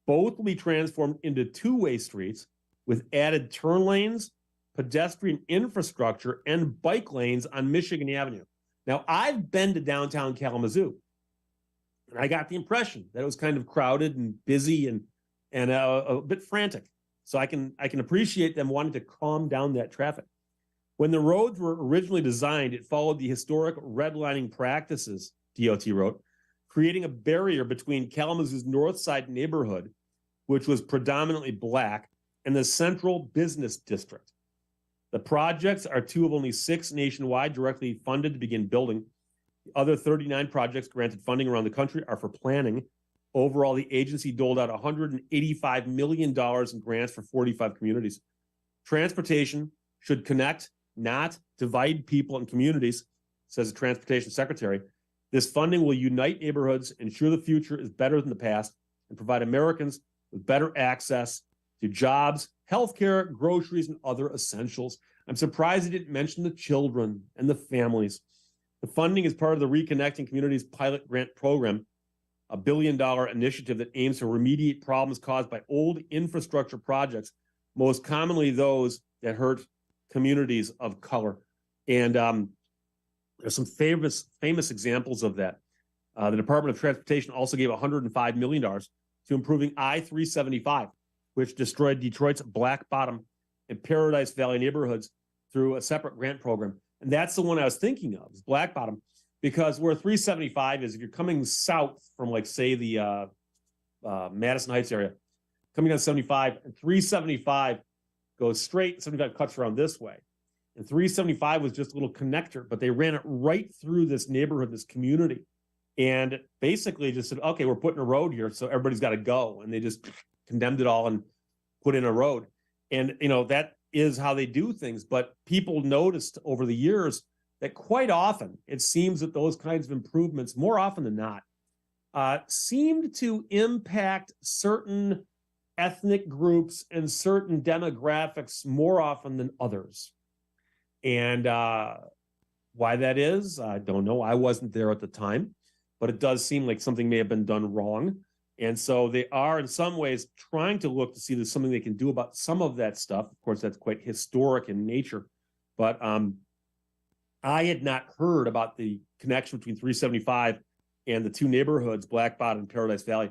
Both will be transformed into two-way streets with added turn lanes, pedestrian infrastructure, and bike lanes on Michigan Avenue. Now, I've been to downtown Kalamazoo, and I got the impression that it was kind of crowded and busy and a bit frantic. So I can appreciate them wanting to calm down that traffic. When the roads were originally designed, it followed the historic redlining practices, DOT wrote, creating a barrier between Kalamazoo's north side neighborhood, which was predominantly black, and the central business district. The projects are two of only 6 nationwide directly funded to begin building. The other 39 projects granted funding around the country are for planning. Overall, the agency doled out $185 million in grants for 45 communities. Transportation should connect, not divide people and communities, says the transportation secretary. This funding will unite neighborhoods, ensure the future is better than the past, and provide Americans with better access to jobs, healthcare, groceries, and other essentials. I'm surprised he didn't mention the children and the families. The funding is part of the Reconnecting Communities Pilot Grant Program, a $1 billion initiative that aims to remediate problems caused by old infrastructure projects, most commonly those that hurt communities of color. And there's some famous examples of that. The Department of Transportation also gave $105 million to improving I-375, which destroyed Detroit's Black Bottom and Paradise Valley neighborhoods through a separate grant program. And that's the one I was thinking of, is Black Bottom, because where 375 is, if you're coming south from, like, say, the Madison Heights area, coming down 75, and 375 goes straight, 75 cuts around this way. And 375 was just a little connector, but they ran it right through this neighborhood, this community, and basically just said, okay, we're putting a road here, so everybody's got to go. And they just condemned it all and put in a road. And, that is how they do things. But people noticed over the years that quite often it seems that those kinds of improvements, more often than not, seemed to impact certain ethnic groups and certain demographics more often than others. And why that is, I don't know. I wasn't there at the time, but it does seem like something may have been done wrong. And so they are, in some ways, trying to look to see if there's something they can do about some of that stuff. Of course, that's quite historic in nature. But I had not heard about the connection between 375 and the two neighborhoods, Black Bottom and Paradise Valley,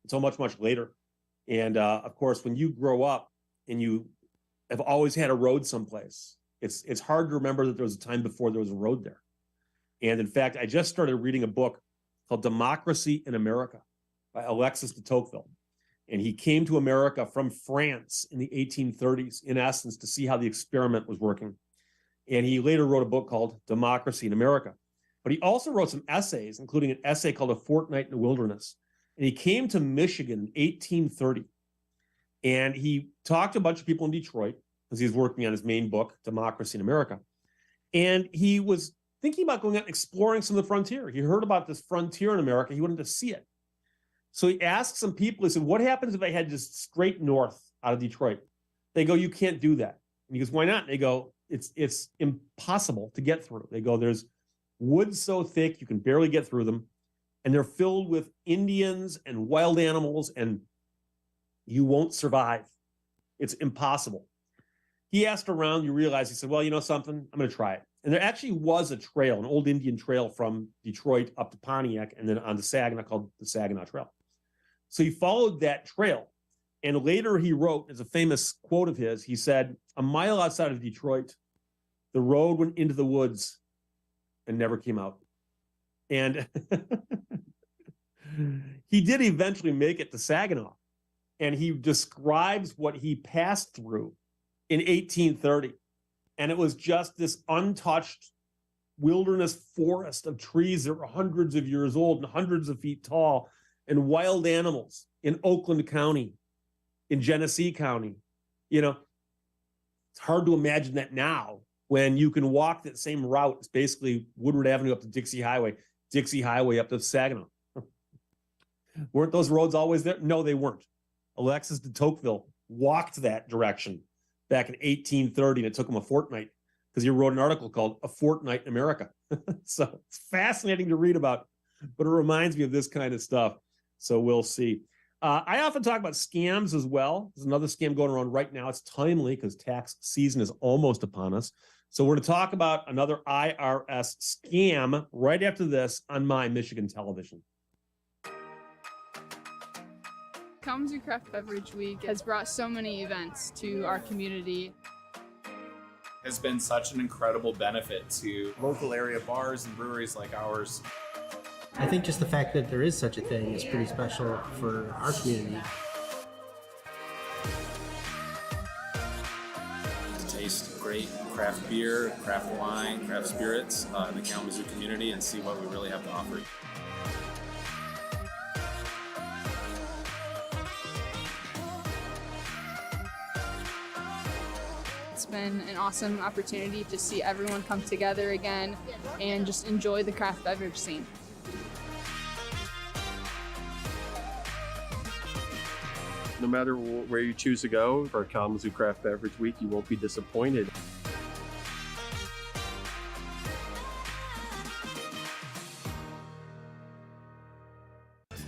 until much, much later. And of course, when you grow up and you have always had a road someplace, it's hard to remember that there was a time before there was a road there. And in fact, I just started reading a book called Democracy in America by Alexis de Tocqueville. And he came to America from France in the 1830s, in essence, to see how the experiment was working. And he later wrote a book called Democracy in America. But he also wrote some essays, including an essay called A Fortnight in the Wilderness. And he came to Michigan in 1830. And he talked to a bunch of people in Detroit, because he was working on his main book, Democracy in America. And he was thinking about going out and exploring some of the frontier. He heard about this frontier in America. He wanted to see it. So he asked some people, he said, what happens if I head just straight north out of Detroit? They go, you can't do that. And he goes, why not? And they go, it's impossible to get through. They go, there's woods so thick, you can barely get through them. And they're filled with Indians and wild animals, and you won't survive. It's impossible. He asked around, you realize, he said, well, you know something? I'm going to try it. And there actually was a trail, an old Indian trail from Detroit up to Pontiac and then on to Saginaw called the Saginaw Trail. So he followed that trail. And later he wrote, as a famous quote of his, he said, a mile outside of Detroit, the road went into the woods and never came out. And he did eventually make it to Saginaw. And he describes what he passed through in 1830. And it was just this untouched wilderness forest of trees that were hundreds of years old and hundreds of feet tall, and wild animals in Oakland County, in Genesee County. It's hard to imagine that now when you can walk that same route. It's basically Woodward Avenue up to Dixie Highway up to Saginaw. Weren't those roads always there? No, they weren't. Alexis de Tocqueville walked that direction back in 1830, and it took him a fortnight because he wrote an article called A Fortnight in America. So it's fascinating to read about, but it reminds me of this kind of stuff. So we'll see. I often talk about scams as well. There's another scam going around right now. It's timely because tax season is almost upon us. So we're going to talk about another IRS scam right after this on My Michigan Television. Kalamazoo Craft Beverage Week has brought so many events to our community. Has been such an incredible benefit to local area bars and breweries like ours. I think just the fact that there is such a thing is pretty special for our community. To taste great craft beer, craft wine, craft spirits in the Kalamazoo community and see what we really have to offer. It's been an awesome opportunity to see everyone come together again and just enjoy the craft beverage scene. No matter where you choose to go for Kalamazoo Craft Beverage Week, you won't be disappointed.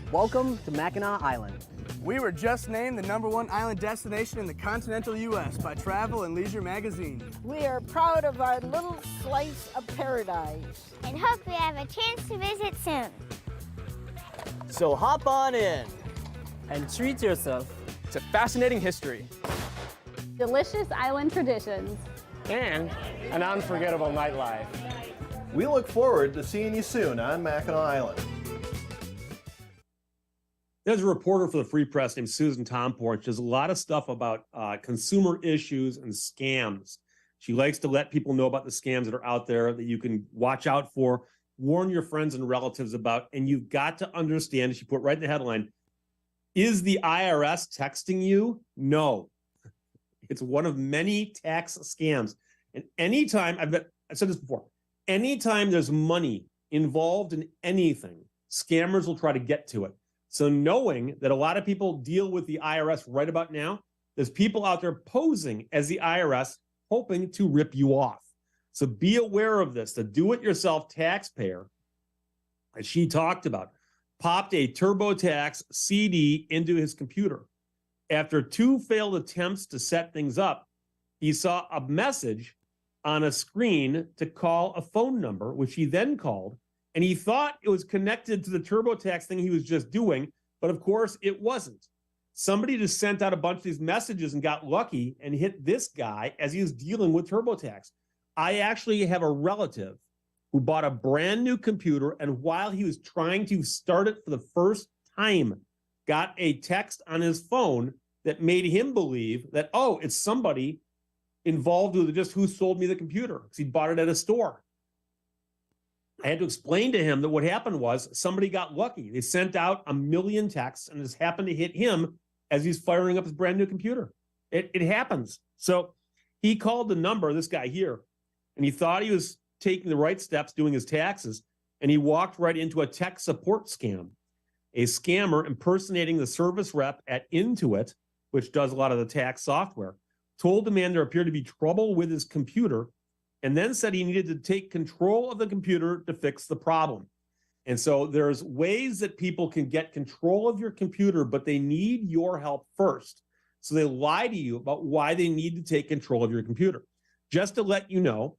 Welcome to Mackinac Island. We were just named the #1 island destination in the continental U.S. by Travel and Leisure magazine. We are proud of our little slice of paradise. And hope we have a chance to visit soon. So hop on in and treat yourself to fascinating history, delicious island traditions, and an unforgettable nightlife. We look forward to seeing you soon on Mackinac Island. There's a reporter for the Free Press named Susan Tompor. She does a lot of stuff about consumer issues and scams. She likes to let people know about the scams that are out there that you can watch out for, warn your friends and relatives about, and you've got to understand, she put right in the headline, is the IRS texting you? No. It's one of many tax scams. And anytime, I've said this before, anytime there's money involved in anything, scammers will try to get to it. So knowing that a lot of people deal with the IRS right about now, there's people out there posing as the IRS hoping to rip you off. So be aware of this. The do-it-yourself taxpayer, as she talked about, popped a TurboTax CD into his computer. After 2 failed attempts to set things up, he saw a message on a screen to call a phone number, which he then called, and he thought it was connected to the TurboTax thing he was just doing, but of course it wasn't. Somebody just sent out a bunch of these messages and got lucky and hit this guy as he was dealing with TurboTax. I actually have a relative who bought a brand new computer, and while he was trying to start it for the first time, got a text on his phone that made him believe that, oh, it's somebody involved with just who sold me the computer, because he bought it at a store. I had to explain to him that what happened was somebody got lucky. They sent out 1 million texts, and this happened to hit him as he's firing up his brand new computer. It happens. So he called the number, this guy here, and he thought he was taking the right steps, doing his taxes, and he walked right into a tech support scam. A scammer impersonating the service rep at Intuit, which does a lot of the tax software, told the man there appeared to be trouble with his computer, and then said he needed to take control of the computer to fix the problem. And so there's ways that people can get control of your computer, but they need your help first. So they lie to you about why they need to take control of your computer. Just to let you know,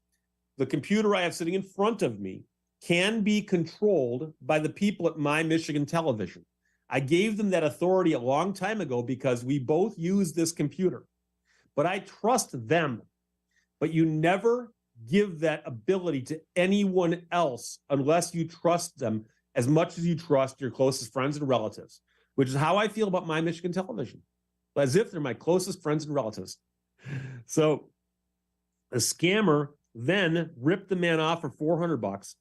the computer I have sitting in front of me can be controlled by the people at My Michigan Television. I gave them that authority a long time ago because we both use this computer. But I trust them. But you never give that ability to anyone else unless you trust them as much as you trust your closest friends and relatives, which is how I feel about My Michigan Television, as if they're my closest friends and relatives. So the scammer then ripped the man off for $400,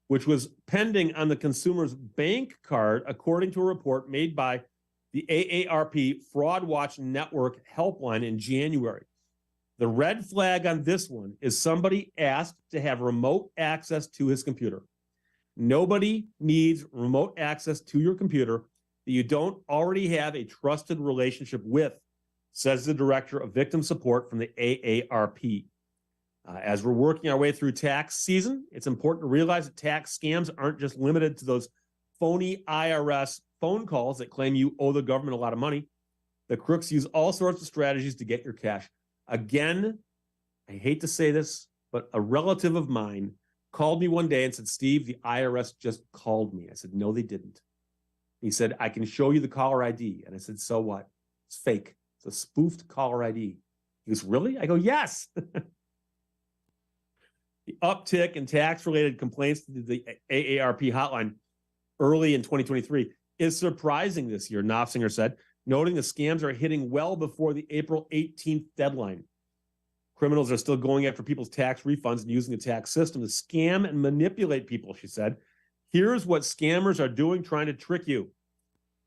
which was pending on the consumer's bank card, according to a report made by the AARP Fraud Watch Network helpline in January. The red flag on this one is somebody asked to have remote access to his computer. Nobody needs remote access to your computer that you don't already have a trusted relationship with. says the director of victim support from the AARP. As we're working our way through tax season, it's important to realize that tax scams aren't just limited to those phony IRS phone calls that claim you owe the government a lot of money. The crooks use all sorts of strategies to get your cash. Again, I hate to say this, but a relative of mine called me one day and said, Steve, the IRS just called me. I said, no, they didn't. He said, I can show you the caller ID. And I said, so what? It's fake. It's a spoofed caller ID. He goes, really? I go, yes. The uptick in tax-related complaints to the AARP hotline early in 2023 is surprising this year, Knopfsinger said, noting the scams are hitting well before the April 18th deadline. Criminals are still going after people's tax refunds and using the tax system to scam and manipulate people, she said. Here's what scammers are doing trying to trick you.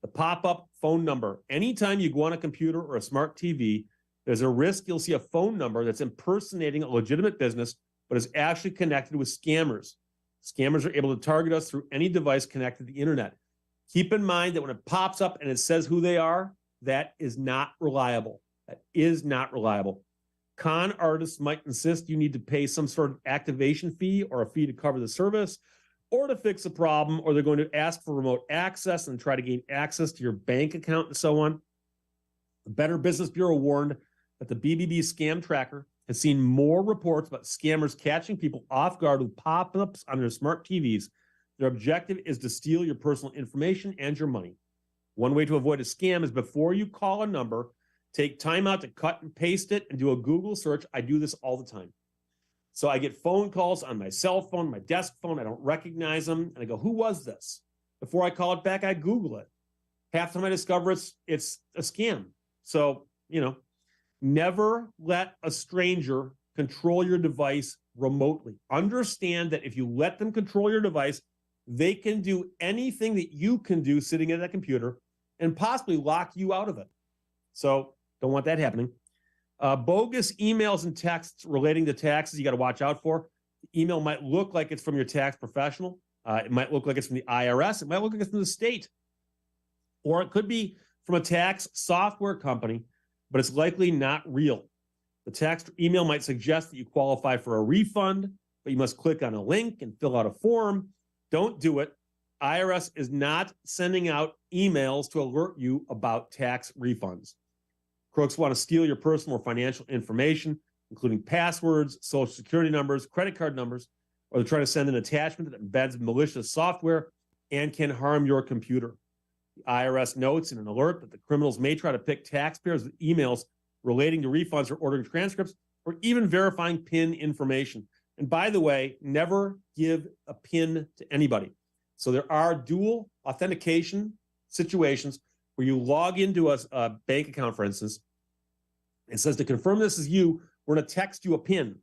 The pop-up phone number. Anytime you go on a computer or a smart TV, there's a risk you'll see a phone number that's impersonating a legitimate business, but is actually connected with scammers. Scammers are able to target us through any device connected to the internet. Keep in mind that when it pops up and it says who they are, that is not reliable. That is not reliable. Con artists might insist you need to pay some sort of activation fee or a fee to cover the service or to fix a problem, or they're going to ask for remote access and try to gain access to your bank account and so on. The Better Business Bureau warned that the BBB scam tracker has seen more reports about scammers catching people off guard with pop-ups on their smart TVs. Their objective is to steal your personal information and your money. One way to avoid a scam is before you call a number, take time out to cut and paste it and do a Google search. I do this all the time. So I get phone calls on my cell phone, my desk phone. I don't recognize them. And I go, who was this? Before I call it back, I Google it. Half the time I discover it's a scam. So, never let a stranger control your device remotely. Understand that if you let them control your device, they can do anything that you can do sitting at that computer and possibly lock you out of it. So don't want that happening. Bogus emails and texts relating to taxes you got to watch out for. The email might look like it's from your tax professional. It might look like it's from the IRS. It might look like it's from the state. Or it could be from a tax software company, but it's likely not real. The text email might suggest that you qualify for a refund, but you must click on a link and fill out a form. Don't do it. IRS is not sending out emails to alert you about tax refunds. Crooks want to steal your personal or financial information, including passwords, social security numbers, credit card numbers, or they're trying to send an attachment that embeds malicious software and can harm your computer. The IRS notes in an alert that the criminals may try to pick taxpayers with emails relating to refunds or ordering transcripts, or even verifying PIN information. And by the way, never give a PIN to anybody. So there are dual authentication situations where you log into a bank account, for instance. It says to confirm this is you, we're going to text you a PIN.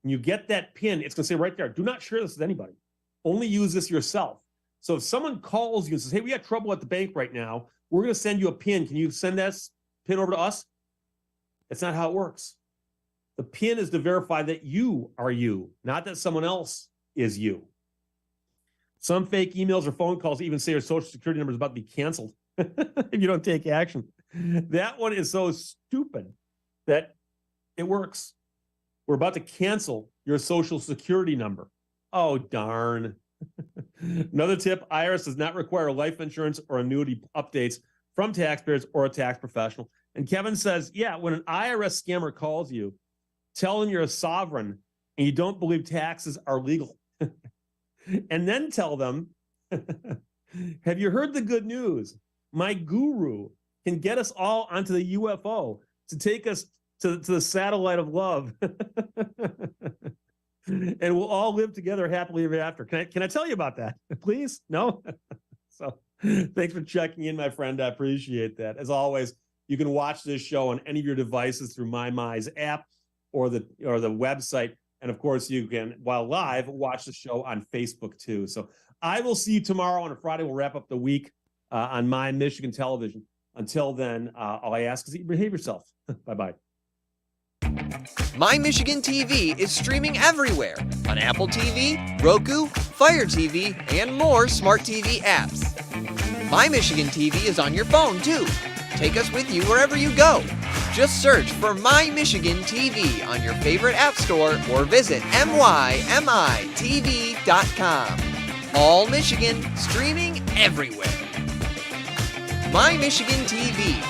And you get that PIN, it's going to say right there, do not share this with anybody. Only use this yourself. So if someone calls you and says, hey, we got trouble at the bank right now, we're going to send you a PIN. Can you send that PIN over to us? That's not how it works. The PIN is to verify that you are you, not that someone else is you. Some fake emails or phone calls even say your social security number is about to be canceled if you don't take action. That one is so stupid that it works. We're about to cancel your social security number. Oh, darn. Another tip, IRS does not require life insurance or annuity updates from taxpayers or a tax professional. And Kevin says, yeah, when an IRS scammer calls you, tell them you're a sovereign and you don't believe taxes are legal. And then tell them, have you heard the good news? My guru can get us all onto the UFO to take us to the satellite of love. And we'll all live together happily ever after. Can I tell you about that, please? No? So thanks for checking in, my friend. I appreciate that. As always, you can watch this show on any of your devices through MyMize app or the website. And of course, you can, while live, watch the show on Facebook too. So I will see you tomorrow on a Friday. We'll wrap up the week on My Michigan Television. Until then, all I ask is that you behave yourself. Bye-bye. My Michigan TV is streaming everywhere on Apple TV, Roku, Fire TV, and more smart TV apps. My Michigan TV is on your phone too. Take us with you wherever you go. Just search for My Michigan TV on your favorite app store or visit mymitv.com. All Michigan, streaming everywhere. My Michigan TV,